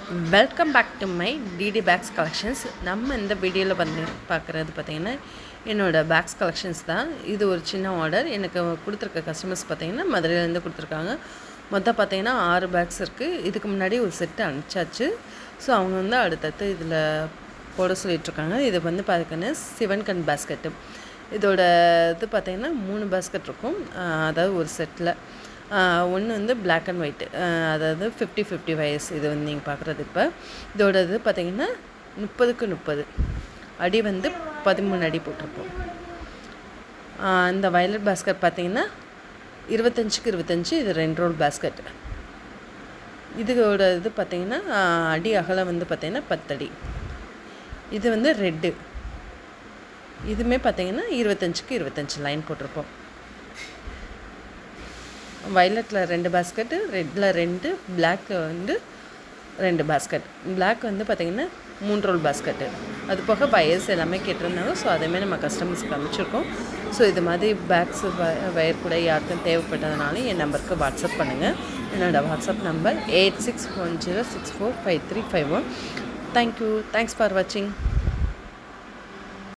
Welcome back to my DD bags collections. நம்ம இந்த வீடியோவில் பார்க்குறது பார்த்திங்கன்னா என்னோடய பேக்ஸ் கலெக்ஷன்ஸ் தான். இது ஒரு சின்ன ஆர்டர். எனக்கு கொடுத்துருக்க கஸ்டமர்ஸ் பார்த்திங்கன்னா மதுரையிலேருந்து கொடுத்துருக்காங்க. மொத்தம் பார்த்திங்கன்னா 6 பேக்ஸ் இருக்குது. இதுக்கு முன்னாடி ஒரு செட்டு அனுப்பிச்சாச்சு. ஸோ அவங்க வந்து அடுத்தடுத்து இதில் போட சொல்லிகிட்ருக்காங்க. இது வந்து பார்த்திங்கன்னா சிவன்கண் பேஸ்கெட்டு. இதோட இது பார்த்திங்கன்னா 3 பேஸ்கெட் இருக்கும். அதாவது ஒரு செட்டில் ஒன்று வந்து பிளாக் அண்ட் ஒயிட், அதாவது 50-50 வயசு. இது வந்து நீங்கள் பார்க்குறது. இப்போ இதோட இது பார்த்திங்கன்னா 30x30 அடி வந்து 13 அடி போட்டிருப்போம். இந்த வயலட் பேஸ்கெட் பார்த்திங்கன்னா 25x25. இது 2 ரோல் பேஸ்கெட். இதோட இது பார்த்திங்கன்னா அடி அகலம் வந்து பார்த்திங்கன்னா 10 அடி. இது வந்து ரெட்டு. இதுவுமே பார்த்திங்கன்னா 25x25 லைன் போட்டிருப்போம். வயலட்டில் 2 பேஸ்கெட்டு, ரெட்டில் 2, பிளாக்கில் வந்து 2 பேஸ்கெட். பிளாக் வந்து பார்த்திங்கன்னா 3 ரோல் பேஸ்கெட்டு. அது போக வயர்ஸ் எல்லாமே கேட்டிருந்தாங்க. ஸோ அதேமாதிரி நம்ம கஸ்டமர்ஸ்க்கு அனுப்பிச்சிருக்கோம். ஸோ இது மாதிரி பேக்ஸு வயர் கூட யாருக்கும் தேவைப்பட்டதுனால என் நம்பருக்கு வாட்ஸ்அப் பண்ணுங்கள். என்னோடய WhatsApp number 8610645351. Thank you. Thanks for வாட்சிங்.